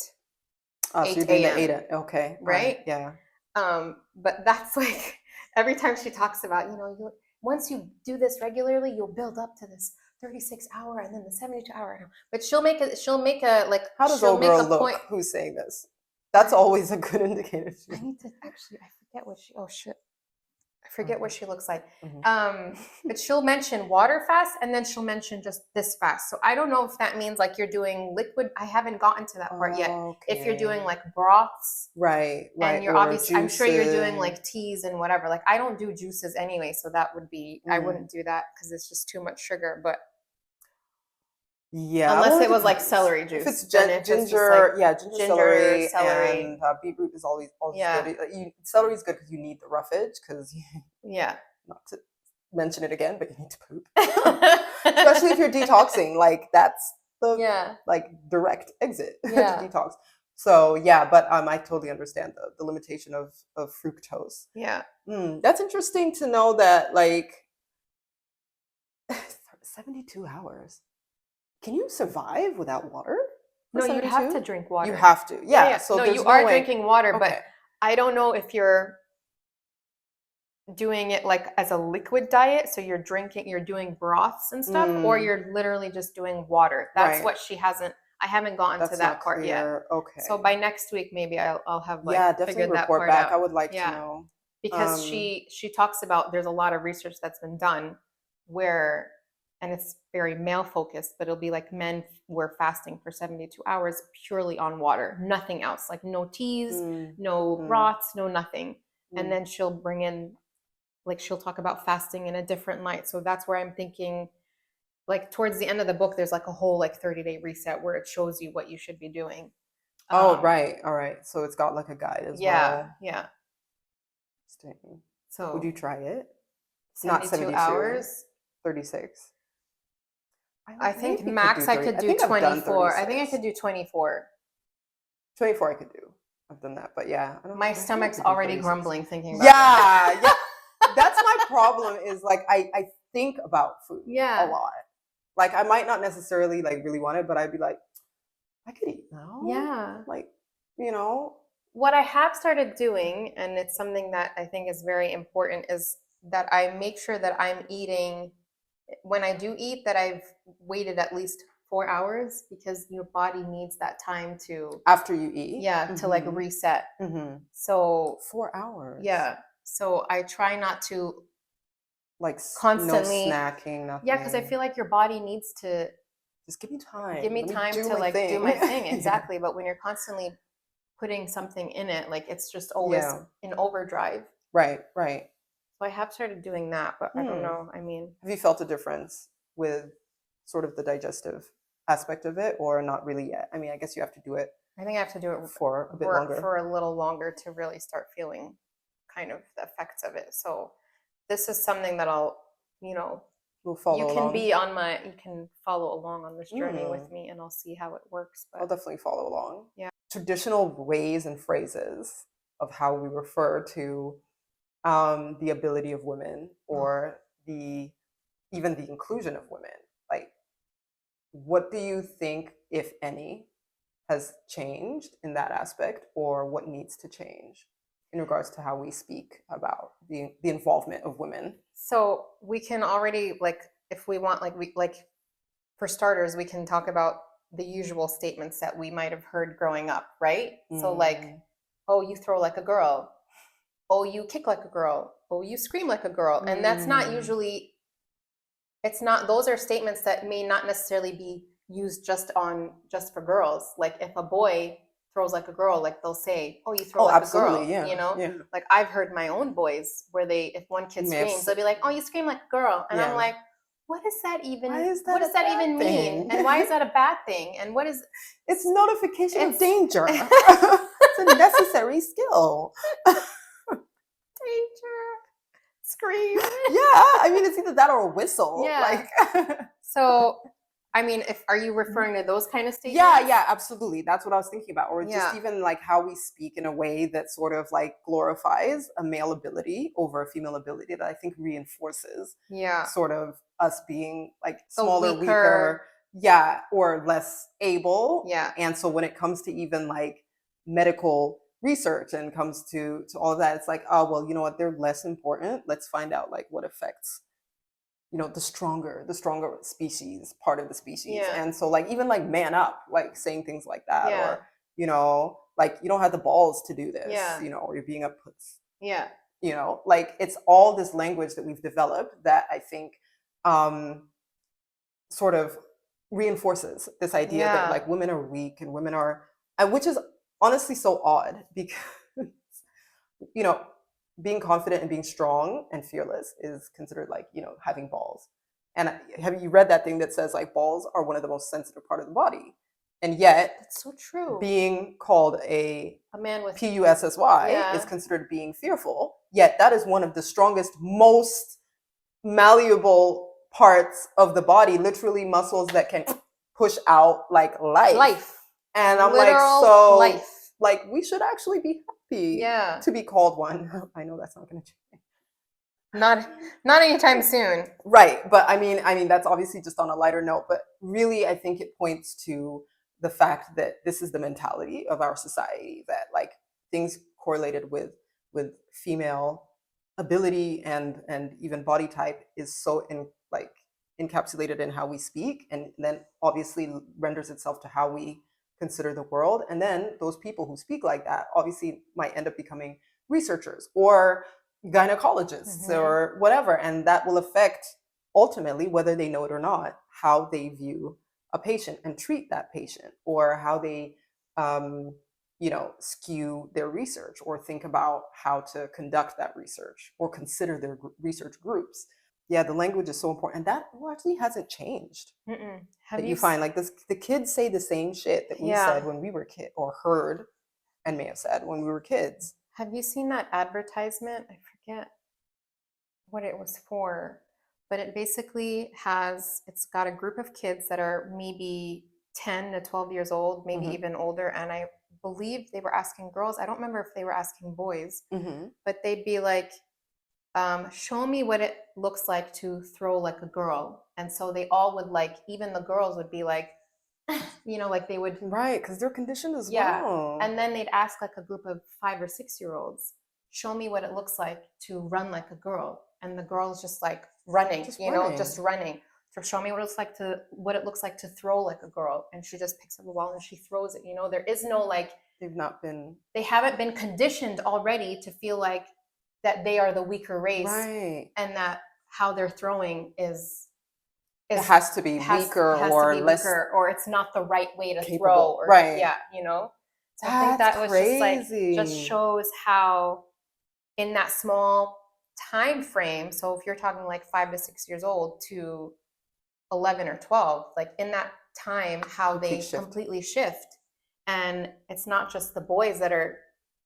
So you're doing the 8. Okay. Right? Yeah. But that's like every time she talks about, you know, once you do this regularly, you'll build up to this 36-hour and then the 72-hour. But she'll make a like. How does old girl look? Who's saying this? That's always a good indicator. I need to actually. I forget what she. Oh shit. I forget what she looks like. But she'll mention water fast and then she'll mention just this fast. So I don't know if that means like you're doing liquid. I haven't gotten to that part yet. If you're doing like broths. Right. And you're obviously, I'm sure you're doing like teas and whatever. Like I don't do juices anyway. So that would be, I wouldn't do that because it's just too much sugar. But yeah, unless it was like celery juice. If it's ginger, celery, and beetroot is always good. Celery is good because you need the roughage. Because not to mention it again, but you need to poop, especially if you're detoxing. Like that's the like direct exit to detox. So but I totally understand the limitation of fructose. Yeah, that's interesting to know that like 72 hours. Can you survive without water? No, you'd have to drink water. You have to. Yeah. So no, you are drinking water, but I don't know if you're doing it like as a liquid diet. So you're doing broths and stuff, or you're literally just doing water. That's what I haven't gotten to that part yet. Okay. So by next week, maybe I'll have like definitely figured that report part back. out. I would like to know. Because she talks about there's a lot of research that's been done where, and it's very male focused, but it'll be like men were fasting for 72 hours purely on water, nothing else, like no teas, no broths, no nothing. And then she'll bring in, like she'll talk about fasting in a different light. So that's where I'm thinking, like towards the end of the book, there's like a whole like 30-day reset where it shows you what you should be doing. Right. All right. So it's got like a guide as well. Yeah. So would you try it? 72 Not 72 hours. 36. I think max I could do 24. I think I could do 24. 24 I could do. I've done that, but my stomach's already grumbling thinking about it. That's my problem is like I think about food a lot. Like I might not necessarily like really want it, but I'd be like, I could eat now. Yeah. Like, you know. What I have started doing, and it's something that I think is very important, is that I make sure that I'm eating, when I do eat, that I've waited at least 4 hours, because your body needs that time to, after you eat, to like reset. So 4 hours. So I try not to like constantly no snacking, nothing. because I feel like your body needs to just give me time. Give me time to like do my thing. Exactly. But when you're constantly putting something in it, like it's just always in overdrive. Right. So I have started doing that, but I don't know. I mean, have you felt a difference with sort of the digestive aspect of it, or not really yet? I mean, I guess you have to do it. I think I have to do it for a bit longer. For a little longer to really start feeling kind of the effects of it. So this is something that I'll, we'll follow along. You can follow along on this journey with me, and I'll see how it works. But I'll definitely follow along. Yeah. Traditional ways and phrases of how we refer to the ability of women, or even the inclusion of women. Like, what do you think, if any, has changed in that aspect, or what needs to change in regards to how we speak about the involvement of women? So we can already, like, if we want, for starters, we can talk about the usual statements that we might have heard growing up, right? So like, oh, you throw like a girl. Oh, you kick like a girl. Oh, you scream like a girl. And that's not usually, those are statements that may not necessarily be used just for girls. Like if a boy throws like a girl. Like they'll say, "Oh, you throw Oh, like a girl." absolutely. Yeah. You know, Yeah. like I've heard my own boys where if one kid May have screams, they'll be like, "Oh, you scream like a girl," and I'm Yeah. like, "What does that Why even? is What that does a that bad even thing? mean? And why is that a bad thing? And what is It's notification of it's danger. It's a necessary skill. danger? Scream. Yeah, I mean, it's either that or a whistle. Yeah. Like, So, I mean, are you referring to those kind of statements? yeah, absolutely. That's what I was thinking about. Or just Yeah. even like how we speak in a way that sort of like glorifies a male ability over a female ability that I think reinforces Yeah. sort of us being like The smaller, weaker. weaker, yeah, or less able. Yeah. And so when it comes to even like medical research and comes to all of that, it's like, oh, well, you know what, they're less important. Let's find out like what affects, you know, the stronger species, part of the species. Yeah. And so like even like man up, like saying things like that, Yeah. or, you know, like you don't have the balls to do this, Yeah. you know, or you're being a puss. Yeah. You know, like it's all this language that we've developed that I think sort of reinforces this idea that Yeah. like women are weak and women are, which is honestly so odd because, you know, being confident and being strong and fearless is considered like, you know, having balls. And have you read that thing that says like balls are one of the most sensitive part of the body? And yet That's so true. being called a man with PUSSY Yeah. is considered being fearful. Yet that is one of the strongest, most malleable parts of the body, literally muscles that can push out like life. And I'm Literal like, so life. like we should actually be happy Yeah. to be called one. I know that's not going to change. Not anytime soon. Right, but I mean that's obviously just on a lighter note, but really I think it points to the fact that this is the mentality of our society, that like things correlated with female ability and even body type is so like encapsulated in how we speak, and then obviously renders itself to how we consider the world. And then those people who speak like that obviously might end up becoming researchers or gynecologists or whatever, and that will affect ultimately, whether they know it or not, how they view a patient and treat that patient, or how they you know, skew their research or think about how to conduct that research or consider their research groups. Yeah, the language is so important, and that actually hasn't changed. Have you find like this, the kids say the same shit that we said when we were kids, or heard and may have said when we were kids. Have you seen that advertisement? I forget what it was for, but it basically it's got a group of kids that are maybe 10 to 12 years old, maybe even older. And I believe they were asking girls. I don't remember if they were asking boys, but they'd be like, show me what it looks like to throw like a girl. And so they all would like, even the girls would be like, you know, like they would. Right, because they're conditioned as well. And then they'd ask like a group of 5 or 6 year olds, show me what it looks like to run like a girl. And the girl's just like running, just running. So show me what it looks like to throw like a girl. And she just picks up a ball and she throws it. You know, there is no like, they haven't been conditioned already to feel like that they are the weaker race, right, and that how they're throwing it has to be weaker or less, or it's not the right way to capable. throw, or right, yeah, you know. So I think that was crazy. just shows how in that small time frame, so if you're talking like 5 to 6 years old to 11 or 12, like in that time, how they completely shift. And it's not just the boys that are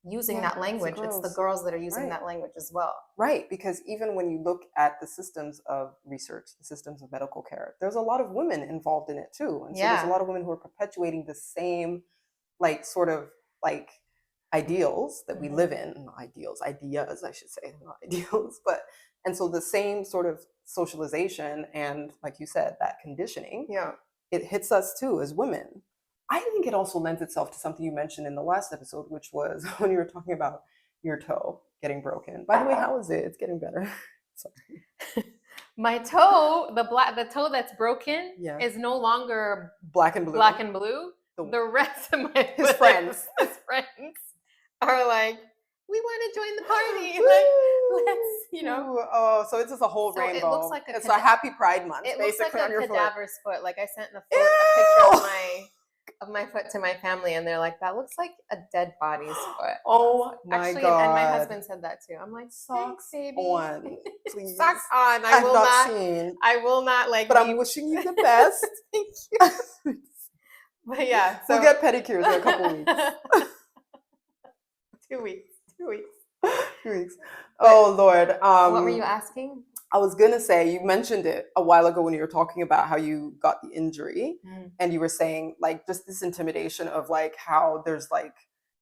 using that language, it's the girls that are using that language as well. Right, because even when you look at the systems of research, the systems of medical care, there's a lot of women involved in it too. And so there's a lot of women who are perpetuating the same like sort of like ideals that we live in. Ideas I should say, not ideals, but and so the same sort of socialization and, like you said, that conditioning, it hits us too as women. I think it also lends itself to something you mentioned in the last episode, which was when you were talking about your toe getting broken. By the way, how is it? It's getting better. Sorry. My toe, the toe that's broken, is no longer black and blue. The rest of his friends are like, we want to join the party. Like, let's, you know. Oh, so it's just a whole rainbow. It looks like a happy Pride Month. It basically looks like on your cadaver's foot. Like I sent a picture of my of my foot to my family, and they're like, "That looks like a dead body's foot." Oh my Actually, God. and my husband said that too. I'm like, "Thanks, Socks baby." on, please. Socks on. I've not seen, I will not like. but I'm wishing you the best. Thank you. But yeah, so we'll get pedicures in a couple weeks. 2 weeks. 2 weeks. 2 weeks. Oh Lord. What were you asking? I was gonna say, you mentioned it a while ago when you were talking about how you got the injury, and you were saying like just this intimidation of like how there's like,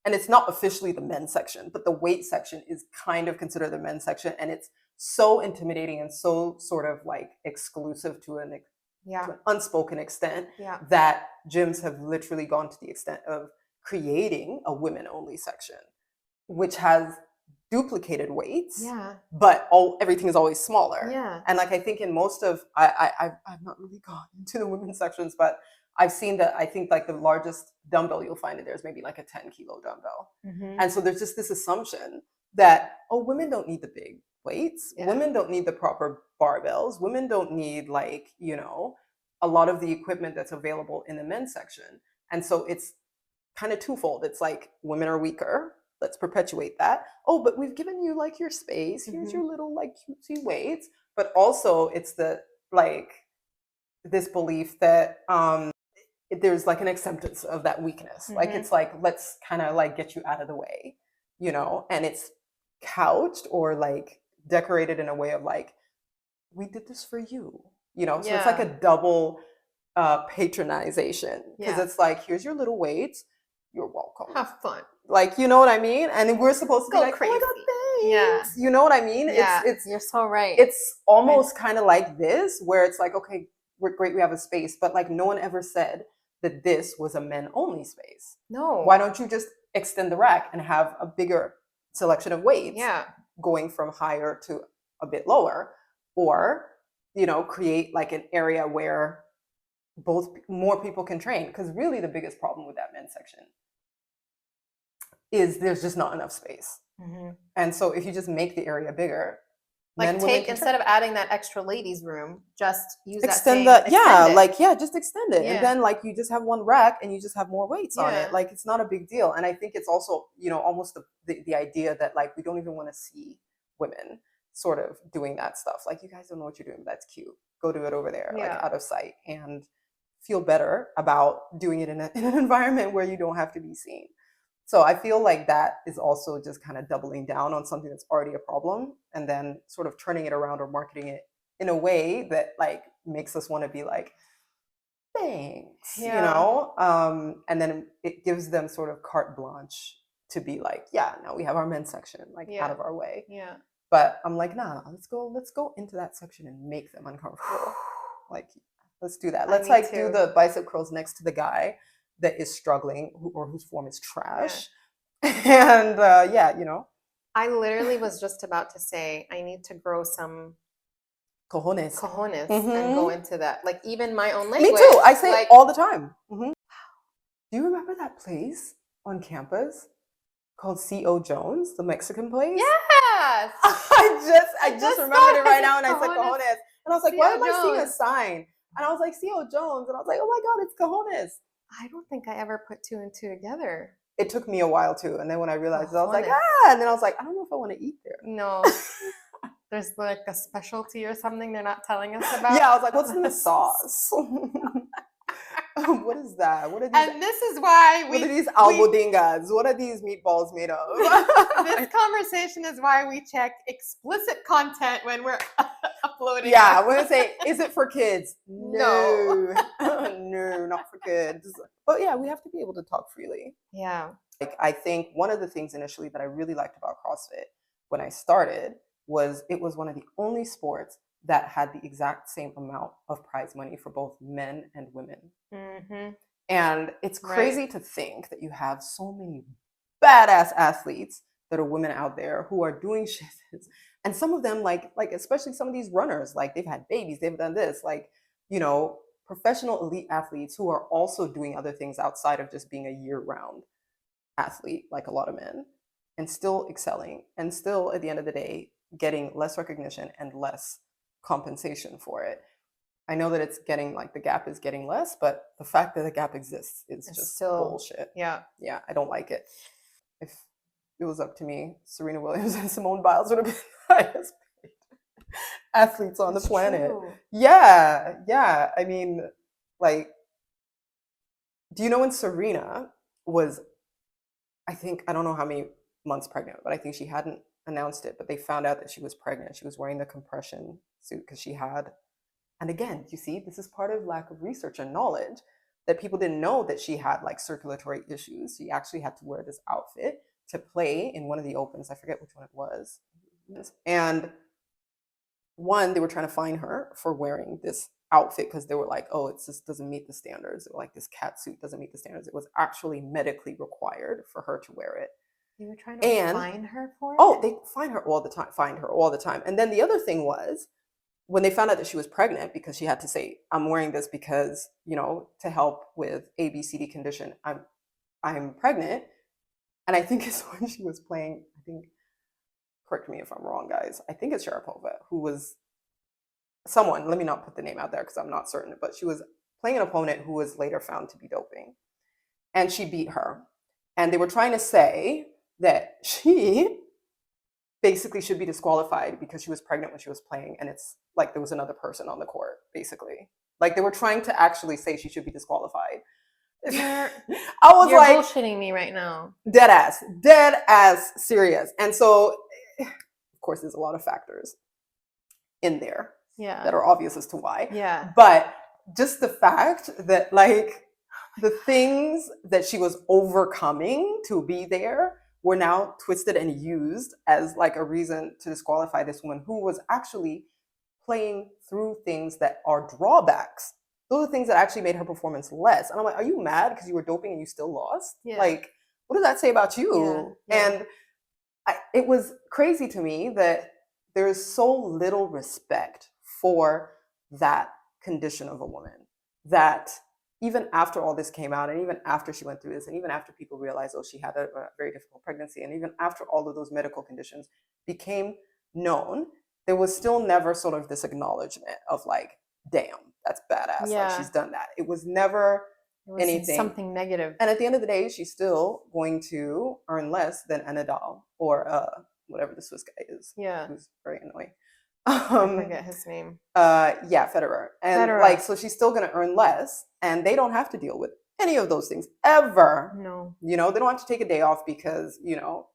and it's not officially the men's section, but the weight section is kind of considered the men's section, and it's so intimidating and so sort of like exclusive to an unspoken extent that gyms have literally gone to the extent of creating a women-only section, which has duplicated weights, but everything is always smaller. And like I think in most of I've not really gone into the women's sections, but I've seen that I think like the largest dumbbell you'll find in there is maybe like a 10-kilo dumbbell. And so there's just this assumption that women don't need the big weights, women don't need the proper barbells, women don't need like, you know, a lot of the equipment that's available in the men's section. And so it's kind of twofold. It's like women are weaker, let's perpetuate that. Oh, but we've given you like your space. Here's your little like cutesy weights. But also it's the like this belief that there's like an acceptance of that weakness. Like it's like, let's kind of like get you out of the way, you know, and it's couched or like decorated in a way of like, we did this for you, you know? So it's like a double patronization, because it's like, here's your little weights. You're welcome. Have fun. Like, you know what I mean? And we're supposed to go be like, crazy. Oh my God, thanks. You know what I mean? It's you're so right. It's almost kind of like this, where it's like, okay, we're great, we have a space, but like no one ever said that this was a men only space. No. Why don't you just extend the rack and have a bigger selection of weights going from higher to a bit lower, or, you know, create like an area where more people can train? Because really the biggest problem with that men's section is there's just not enough space. And so if you just make the area bigger, like instead of adding that extra ladies room, just use extend that just extend it. And then like you just have one rack and you just have more weights on it. Like it's not a big deal. And I think it's also, you know, almost the idea that like we don't even want to see women sort of doing that stuff. Like, you guys don't know what you're doing, but that's cute. Go do it over there, like out of sight, and feel better about doing it in an environment where you don't have to be seen. So I feel like that is also just kind of doubling down on something that's already a problem, and then sort of turning it around or marketing it in a way that like makes us want to be like, thanks, you know? And then it gives them sort of carte blanche to be like, now we have our men's section, like out of our way. But I'm like, nah, let's go into that section and make them uncomfortable. Like, let's do that. Let's like do the bicep curls next to the guy that is struggling or whose form is trash. And you know. I literally was just about to say, I need to grow some cojones and go into that. Like even my own language. Me too. I say it all the time. Do you remember that place on campus called C.O. Jones, the Mexican place? Yes. I just remembered it right now, and I said cojones. And I was like, why am I seeing a sign? And I was like, C.O. Jones. And I was like, oh my God, it's cojones. I don't think I ever put two and two together. It took me a while too. And then when I realized it, I was like, and then I was like, I don't know if I want to eat there. No. There's like a specialty or something they're not telling us about. Yeah, I was like, what's in the sauce? What is that? What are these? And this is why what are these albodingas? What are these meatballs made of? This conversation is why we check explicit content when we're uploading. Yeah, we're gonna say, is it for kids? No. No, not for kids. But yeah, we have to be able to talk freely. Yeah. Like, I think one of the things initially that I really liked about CrossFit when I started was it was one of the only sports that had the exact same amount of prize money for both men and women. And it's crazy to think that you have so many badass athletes that are women out there who are doing shit. And some of them, like especially some of these runners, like they've had babies, they've done this, like, you know, professional elite athletes who are also doing other things outside of just being a year-round athlete, like a lot of men, and still excelling, and still at the end of the day getting less recognition and less compensation for it. I know that it's getting like the gap is getting less, but the fact that the gap exists is It's just still, bullshit. yeah. Yeah, I don't like it. If it was up to me, Serena Williams and Simone Biles would have been the highest paid athletes on the It's planet. true. Yeah, yeah. I mean, like, do you know when Serena was, I think, I don't know how many months pregnant, but I think she hadn't announced it, but they found out that she was pregnant. She was wearing the compression suit because she had, and again, you see, this is part of lack of research and knowledge that people didn't know that she had like circulatory issues. She actually had to wear this outfit to play in one of the opens. I forget which one it was. And one, they were trying to fine her for wearing this outfit because they were like, oh, it just doesn't meet the standards. Or like this cat suit doesn't meet the standards. It was actually medically required for her to wear it. They were trying to And fine her for it? oh, they find her all the time, find her all the time. And then the other thing was when they found out that she was pregnant, because she had to say, I'm wearing this because, you know, to help with ABCD condition, I'm pregnant. And I think it's when she was playing, I think, correct me if I'm wrong, guys. I think it's Sharapova, who was someone, let me not put the name out there because I'm not certain, but she was playing an opponent who was later found to be doping. And she beat her. And they were trying to say that she basically should be disqualified because she was pregnant when she was playing. And it's like there was another person on the court, basically. Like they were trying to actually say she should be disqualified. You're You're like, bullshitting me right now. Dead ass serious. And so, of course, there's a lot of factors in there that are obvious as to why. Yeah. But just the fact that like the things that she was overcoming to be there were now twisted and used as like a reason to disqualify this woman who was actually playing through things that are drawbacks. Those are things that actually made her performance less. And I'm like, are you mad because you were doping and you still lost? Yeah. Like, what does that say about you? Yeah. And it was crazy to me that there is so little respect for that condition of a woman that even after all this came out and even after she went through this and even after people realized, oh, she had a very difficult pregnancy and even after all of those medical conditions became known, there was still never sort of this acknowledgement of like, damn, that's badass. Yeah. Like she's done that. It was never anything. Something negative. And at the end of the day, she's still going to earn less than a Nadal or whatever the Swiss guy is. Yeah. Who's very annoying. I forget his name. Yeah, Federer. And Federer. like, so she's still going to earn less and they don't have to deal with any of those things ever. No. You know, they don't have to take a day off because, you know,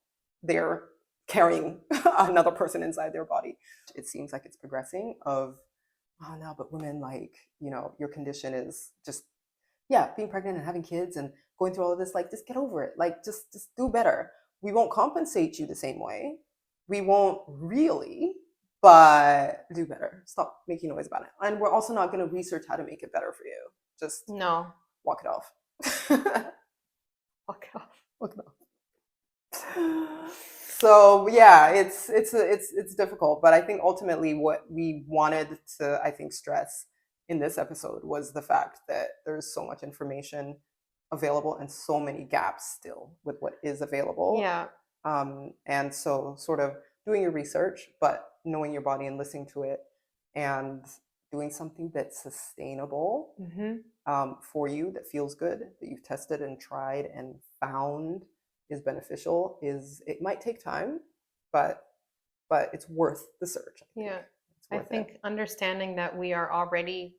they're carrying another person inside their body. It seems like it's progressing of, oh no, but women, like, you know, your condition is just, yeah, being pregnant and having kids and going through all of this, like, just get over it. Like, just do better. We won't compensate you the same way. We won't really, but do better. Stop making noise about it. And we're also not going to research how to make it better for you. Just no, walk it off. Walk it off. Walk it off. So yeah, it's difficult, but I think ultimately what we wanted to, I think, stress in this episode was the fact that there's so much information available and so many gaps still with what is available. Yeah. And so sort of doing your research, but knowing your body and listening to it and doing something that's sustainable for you, that feels good, that you've tested and tried and found is beneficial, it might take time, but it's worth the search. Yeah. I think understanding that we are already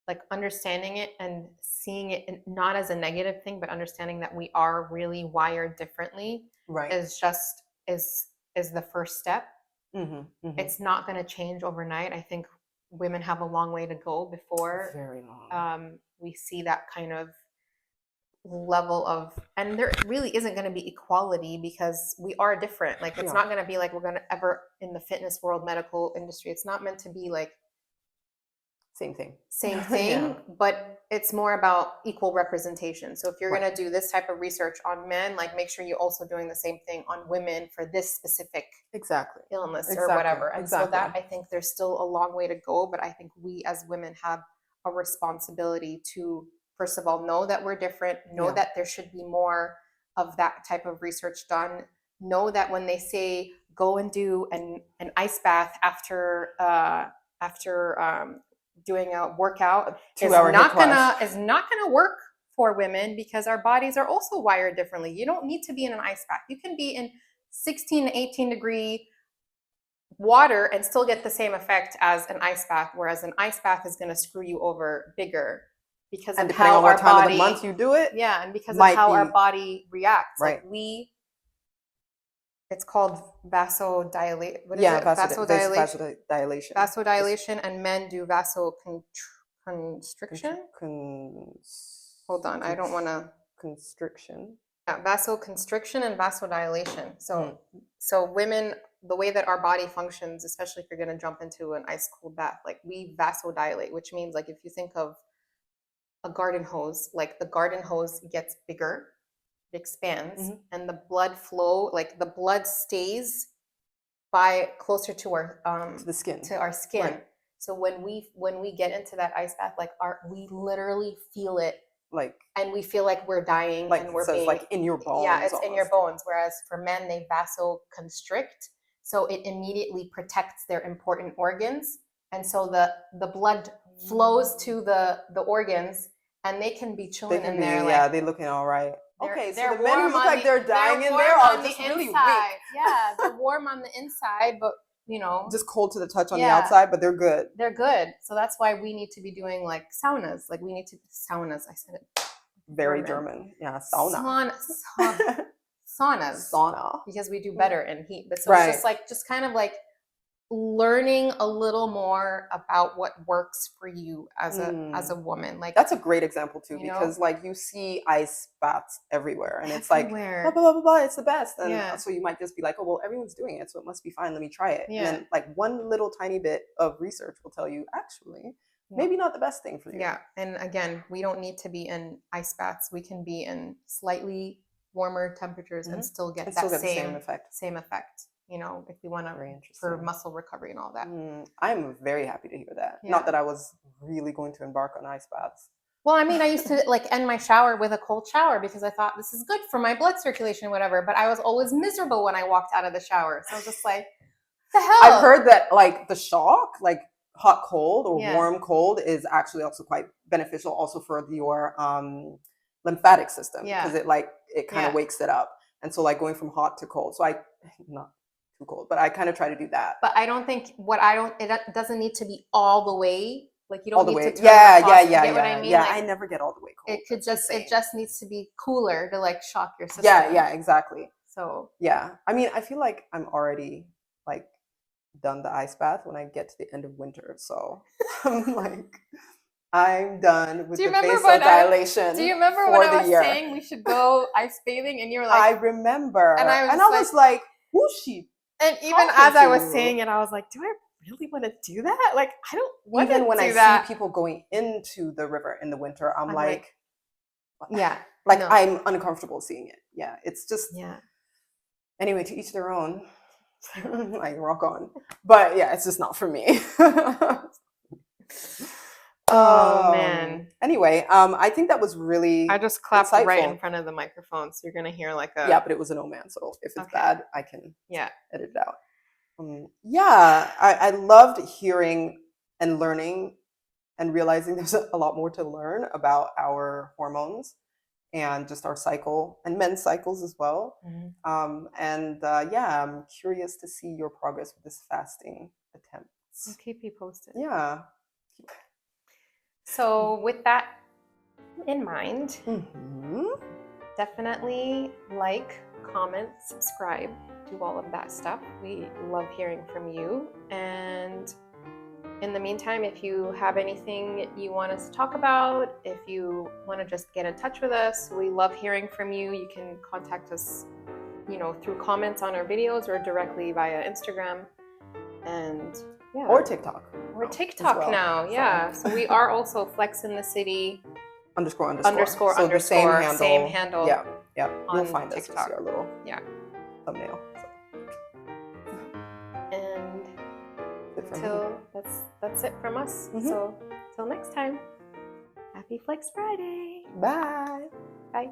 like understanding it and seeing it not as a negative thing, but understanding that we are really wired differently is just is the first step. It's not going to change overnight. I think women have a long way to go before very long. We see that kind of level of, and there really isn't going to be equality because we are different. Like it's not going to be like we're going to ever in the fitness world, medical industry, it's not meant to be like same thing yeah. But it's more about equal representation. So if you're going to do this type of research on men, like make sure you're also doing the same thing on women for this specific illness or whatever. And so that, I think there's still a long way to go, but I think we as women have a responsibility to, first of all, know that we're different, know that there should be more of that type of research done, know that when they say go and do an ice bath after doing a workout is 2-hour not hit class. gonna work for women because our bodies are also wired differently. You don't need to be in an ice bath. You can be in 16 to 18 degree water and still get the same effect as an ice bath, whereas an ice bath is going to screw you over bigger because And of depending how on what our time body, of the month you do it, yeah, and because of might how our be- body reacts. Right. Like it's called vasodilate. What is yeah, it? Vasodilation. vasodilation. Vasodilation, and men do vasoconstriction. Hold on, I don't want to. Constriction. Yeah, vasoconstriction and vasodilation. So women, the way that our body functions, especially if you're going to jump into an ice cold bath, like we vasodilate, which means like if you think of a garden hose, like the garden hose gets bigger, it expands, and the blood flow, like the blood stays by closer to our to the skin. to our skin. Right. So when we get into that ice bath, like we literally feel it, like, and we feel like we're dying, like and we're says, being like in your bones. yeah, it's almost. in your bones. Whereas for men, they vasoconstrict, so it immediately protects their important organs, and so the blood flows to the organs, and they can be chilling in there. Yeah, like, they looking all right. Okay, so they're the men who warm look on like they're dying in there warm are on just the really inside. weak. Yeah, they're warm on the inside, but you know, Just cold to the touch on the Yeah. outside, but they're good. they're good. So that's why we need to be doing like saunas. Like we need to saunas. I said it. Very German. Yeah, sauna. Saunas. Sauna. Because we do better in heat. But so Right. it's just kind of like learning a little more about what works for you as a woman. Like That's a great example too, You know? because like you see ice baths everywhere, and it's like everywhere. blah blah blah blah, it's the best. And Yeah. so you might just be like, oh well, everyone's doing it, so it must be fine. Let me try it. Yeah. And then like one little tiny bit of research will tell you actually maybe not the best thing for you. Yeah. And again, we don't need to be in ice baths. We can be in slightly warmer temperatures and still get And that still get the same effect. You know, if we want to, Very for interesting. muscle recovery and all that. I'm very happy to hear that. Yeah. Not that I was really going to embark on ice baths. Well, I mean, I used to like end my shower with a cold shower because I thought this is good for my blood circulation, whatever. But I was always miserable when I walked out of the shower. So I was just like, the hell? I've heard that like the shock, like hot cold or Yeah. warm cold, is actually also quite beneficial also for your lymphatic system. Yeah. Because it kind of wakes it up. And so like going from hot to cold. So not too cold, but I kind of try to do that. But I don't think it doesn't need to be all the way. Like you don't all the need way. to turn Yeah. the faucet. You get what I mean? Yeah, Like, I never get all the way cold. It just needs to be cooler to like shock your system. Yeah, exactly. So yeah, I mean, I feel like I'm already like done the ice bath when I get to the end of winter. So I'm like, I'm done with the vasodilation. Do you remember when I was saying we should go ice bathing, and you were like, I remember, and I was like, who's she? And even as I was saying it, I was like, do I really want to do that? Like, I don't want to do that. Even when I see people going into the river in the winter, I'm like, yeah, like no. I'm uncomfortable seeing it. Yeah, it's just Anyway, to each their own. Like rock on, but yeah, it's just not for me. Oh man. Anyway, I think that was really. I just clapped right in front of the microphone, so you're gonna hear like a. Yeah, but it was an oh man, so if it's bad, I can edit it out. I loved hearing and learning and realizing there's a lot more to learn about our hormones and just our cycle and men's cycles as well. I'm curious to see your progress with this fasting attempt. I'll keep you posted. Yeah. So with that in mind, definitely like, comment, subscribe, do all of that stuff. We love hearing from you. And in the meantime, if you have anything you want us to talk about, if you want to just get in touch with us, we love hearing from you. You can contact us, through comments on our videos or directly via Instagram. And or TikTok. Or TikTok well. Now, yeah. So we are also Flex in the City __. So the same handle. Yeah. You'll find TikTok. us. Our little thumbnail. And that's it from us. So till next time, happy Flex Friday. Bye. Bye.